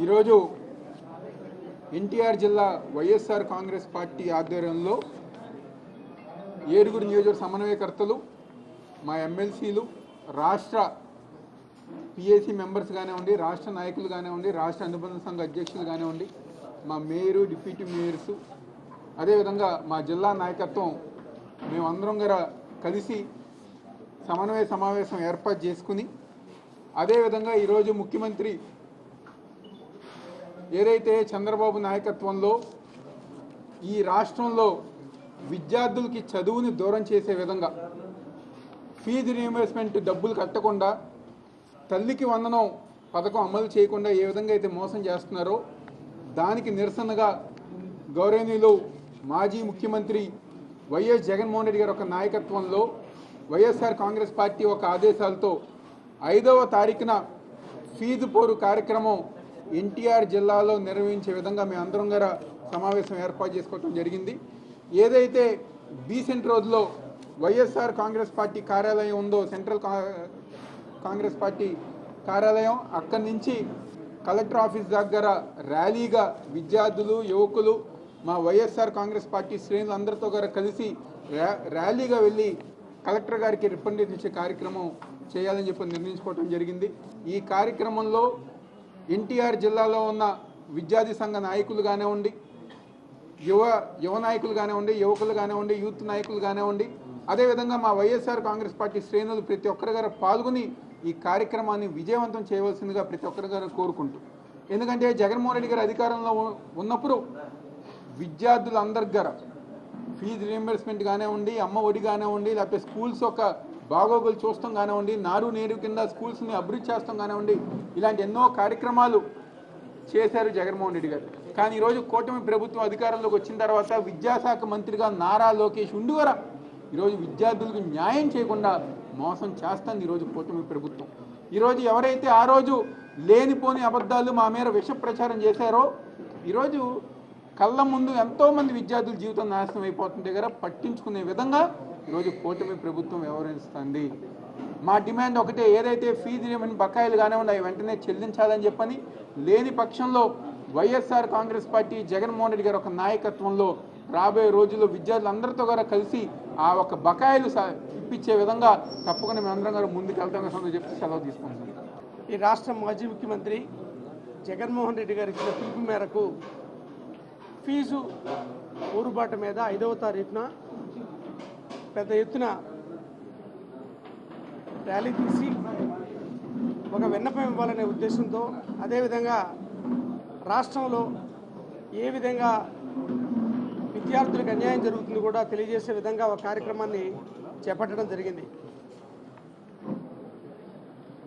ఈరోజు ఎన్టీఆర్ జిల్లా వైఎస్ఆర్ కాంగ్రెస్ పార్టీ ఆధ్వర్యంలో ఏడుగురు నియోజకవర్గ సమన్వయకర్తలు, మా ఎమ్మెల్సీలు, రాష్ట్ర పిఏసీ మెంబర్స్ కానివ్వండి, రాష్ట్ర నాయకులు కానివ్వండి, రాష్ట్ర అనుబంధ సంఘ అధ్యక్షులు కానివ్వండి, మా మేయరు, డిప్యూటీ మేయర్సు, అదేవిధంగా మా జిల్లా నాయకత్వం మేమందరం గారు కలిసి సమన్వయ సమావేశం ఏర్పాటు చేసుకుని, అదేవిధంగా ఈరోజు ముఖ్యమంత్రి ఏదైతే చంద్రబాబు నాయకత్వంలో ఈ రాష్ట్రంలో విద్యార్థులకి చదువుని దూరం చేసే విధంగా ఫీజు రీయింబర్స్మెంట్ డబ్బులు కట్టకుండా, తల్లికి వందనం పథకం అమలు చేయకుండా ఏ విధంగా అయితే మోసం చేస్తున్నారో దానికి నిరసనగా గౌరవనీయులు మాజీ ముఖ్యమంత్రి వైఎస్ జగన్మోహన్ రెడ్డి గారి ఒక నాయకత్వంలో వైఎస్ఆర్ కాంగ్రెస్ పార్టీ ఒక ఆదేశాలతో 5వ తారీఖున ఫీజు పోరు కార్యక్రమం ఎన్టీఆర్ జిల్లాలో నిర్వహించే విధంగా మేమందరం గారు సమావేశం ఏర్పాటు చేసుకోవడం జరిగింది. ఏదైతే బీసెంట్ రోడ్లో వైఎస్ఆర్ కాంగ్రెస్ పార్టీ కార్యాలయం ఉందో, సెంట్రల్ కాంగ్రెస్ పార్టీ కార్యాలయం, అక్కడి నుంచి కలెక్టర్ ఆఫీస్ దగ్గర ర్యాలీగా విద్యార్థులు, యువకులు, మా వైఎస్ఆర్ కాంగ్రెస్ పార్టీ శ్రేణులందరితో గారు కలిసి ర్యాలీగా వెళ్ళి కలెక్టర్ గారికి రిప్రజెంటేషన్ ఇచ్చే కార్యక్రమం చేయాలని చెప్పి నిర్ణయించుకోవడం జరిగింది. ఈ కార్యక్రమంలో ఎన్టీఆర్ జిల్లాలో ఉన్న విద్యార్థి సంఘ నాయకులు కానివ్వండి, యువ నాయకులు కానివ్వండి, యువకులు కానివ్వండి, యూత్ నాయకులు కానివ్వండి, అదేవిధంగా మా వైఎస్ఆర్ కాంగ్రెస్ పార్టీ శ్రేణులు ప్రతి ఒక్కరి గారు పాల్గొని ఈ కార్యక్రమాన్ని విజయవంతం చేయవలసిందిగా ప్రతి ఒక్కరి గారు కోరుకుంటూ, ఎందుకంటే జగన్మోహన్ రెడ్డి గారు అధికారంలో ఉన్నప్పుడు విద్యార్థులందరి గారు ఫీజు రీయింబర్స్మెంట్ కానివ్వండి, అమ్మ ఒడి కానివ్వండి, లేకపోతే స్కూల్స్ ఒక బాగోగులు చూస్తాం కానివ్వండి, నారు నేరు కింద స్కూల్స్ని అభివృద్ధి చేస్తాం కానివ్వండి, ఇలాంటి ఎన్నో కార్యక్రమాలు చేశారు జగన్మోహన్ రెడ్డి గారు. కానీ ఈరోజు కూటమి ప్రభుత్వం అధికారంలోకి వచ్చిన తర్వాత విద్యాశాఖ మంత్రిగా నారా లోకేష్ ఉండువరా ఈరోజు విద్యార్థులకు న్యాయం చేయకుండా మోసం చేస్తుంది ఈరోజు కూటమి ప్రభుత్వం. ఈరోజు ఎవరైతే ఆ రోజు లేనిపోని అబద్ధాలు మా మీద విష ప్రచారం చేశారో ఈరోజు కళ్ళ ముందు ఎంతోమంది విద్యార్థుల జీవితం నాశనం అయిపోతుంది దగ్గర పట్టించుకునే విధంగా ఈరోజు కూటమి ప్రభుత్వం వ్యవహరిస్తుంది. మా డిమాండ్ ఒకటే, ఏదైతే ఫీజు రీయింబర్స్మెంట్ బకాయిలు కానివ్వండి అవి వెంటనే చెల్లించాలని చెప్పని, లేని పక్షంలో వైఎస్ఆర్ కాంగ్రెస్ పార్టీ జగన్మోహన్ రెడ్డి గారు ఒక నాయకత్వంలో రాబోయే రోజుల్లో విద్యార్థులందరితో కూడా కలిసి ఆ ఒక బకాయిలు ఇప్పించే విధంగా తప్పకుండా మేమందరం గారు ముందుకు వెళ్తామని చెప్పి సెలవు తీసుకుంటున్నాం. ఈ రాష్ట్ర మాజీ ముఖ్యమంత్రి జగన్మోహన్ రెడ్డి గారి ఇచ్చిన పిలుపు మేరకు ఫీజు పోరుబాటు మీద 5వ తారీఖున పెద్ద ఎత్తున ర్యాలీ తీసి ఒక విన్నపం ఇవ్వాలనే ఉద్దేశంతో, అదేవిధంగా రాష్ట్రంలో ఏ విధంగా విద్యార్థులకు అన్యాయం జరుగుతుంది కూడా తెలియజేసే విధంగా ఒక కార్యక్రమాన్ని చేపట్టడం జరిగింది.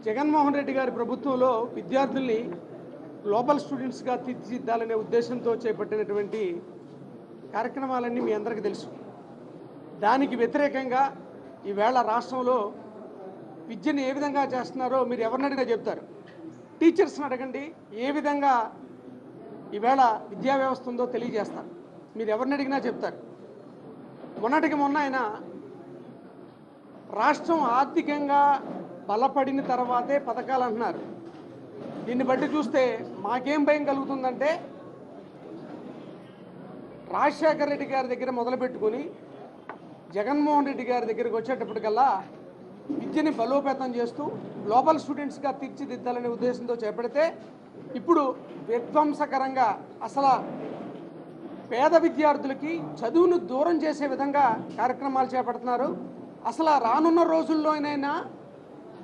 జగన్మోహన్ రెడ్డి గారి ప్రభుత్వంలో విద్యార్థుల్ని గ్లోబల్ స్టూడెంట్స్గా తీర్చిదిద్దాలనే ఉద్దేశంతో చేపట్టినటువంటి కార్యక్రమాలన్నీ మీ అందరికీ తెలుసు. దానికి వ్యతిరేకంగా ఈవేళ రాష్ట్రంలో విద్యను ఏ విధంగా చేస్తున్నారో మీరు ఎవరిని అడిగినా చెప్తారు. టీచర్స్ని అడగండి, ఏ విధంగా ఈవేళ విద్యా వ్యవస్థ ఉందో తెలియజేస్తారు. మీరు ఎవరిని అడిగినా చెప్తారు. మొన్నటికి మొన్న ఆయన రాష్ట్రం ఆర్థికంగా బలపడిన తర్వాతే పథకాలు అంటున్నారు. దీన్ని బట్టి చూస్తే మాకేం భయం కలుగుతుందంటే, రాజశేఖర రెడ్డి గారి దగ్గర మొదలుపెట్టుకుని జగన్మోహన్ రెడ్డి గారి దగ్గరికి వచ్చేటప్పటికల్లా విద్యని బలోపేతం చేస్తూ గ్లోబల్ స్టూడెంట్స్గా తీర్చిదిద్దాలనే ఉద్దేశంతో చేపడితే, ఇప్పుడు విధ్వంసకరంగా అసలు పేద విద్యార్థులకి చదువును దూరం చేసే విధంగా కార్యక్రమాలు చేపడుతున్నారు. అసలు రానున్న రోజుల్లోనైనా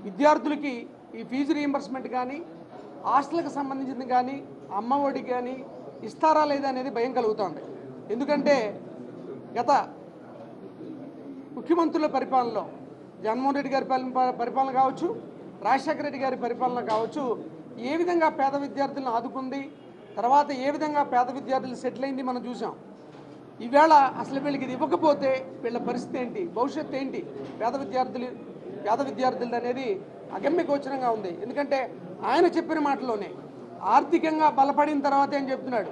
విద్యార్థులకి ఈ ఫీజు రీయింబర్స్మెంట్ కానీ, హాస్టల్కి సంబంధించింది కానీ, అమ్మ ఒడి కానీ ఇస్తారా లేదా అనేది భయం కలుగుతుంది. ఎందుకంటే గత ముఖ్యమంత్రుల పరిపాలనలో జగన్మోహన్ రెడ్డి గారి పరిపాలన కావచ్చు, రాజశేఖర రెడ్డి గారి పరిపాలన కావచ్చు, ఏ విధంగా పేద విద్యార్థులను ఆదుకుంది, తర్వాత ఏ విధంగా పేద విద్యార్థులు సెటిల్ అయింది మనం చూసాం. ఈవేళ అసలు వీళ్ళకి ఇది ఇవ్వకపోతే వీళ్ళ పరిస్థితి ఏంటి, భవిష్యత్తు ఏంటి, పేద విద్యార్థులు అనేది అగమ్య గోచరంగా ఉంది. ఎందుకంటే ఆయన చెప్పిన మాటలోనే ఆర్థికంగా బలపడిన తర్వాత ఏం చెప్తున్నాడు,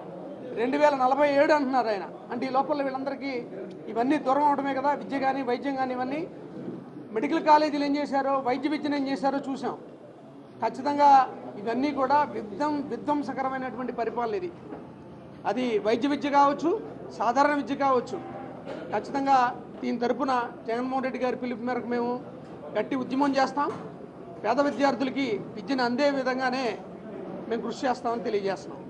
2047 అంటున్నారు ఆయన. అంటే ఈ లోపల వీళ్ళందరికీ ఇవన్నీ దూరం అవడమే కదా, విద్య కానీ వైద్యం కానీ ఇవన్నీ. మెడికల్ కాలేజీలు ఏం చేశారో, వైద్య విద్యను ఏం చేశారో చూసాం. ఖచ్చితంగా ఇవన్నీ కూడా విధ్వంసకరమైనటువంటి పరిపాలన ఇది. అది వైద్య విద్య కావచ్చు, సాధారణ విద్య కావచ్చు. ఖచ్చితంగా దీని తరపున జగన్మోహన్ రెడ్డి గారి పిలుపు మేరకు మేము గట్టి ఉద్యమం చేస్తాం. పేద విద్యార్థులకి విద్యను అందే విధంగానే మేము కృషి చేస్తామని తెలియజేస్తున్నాం.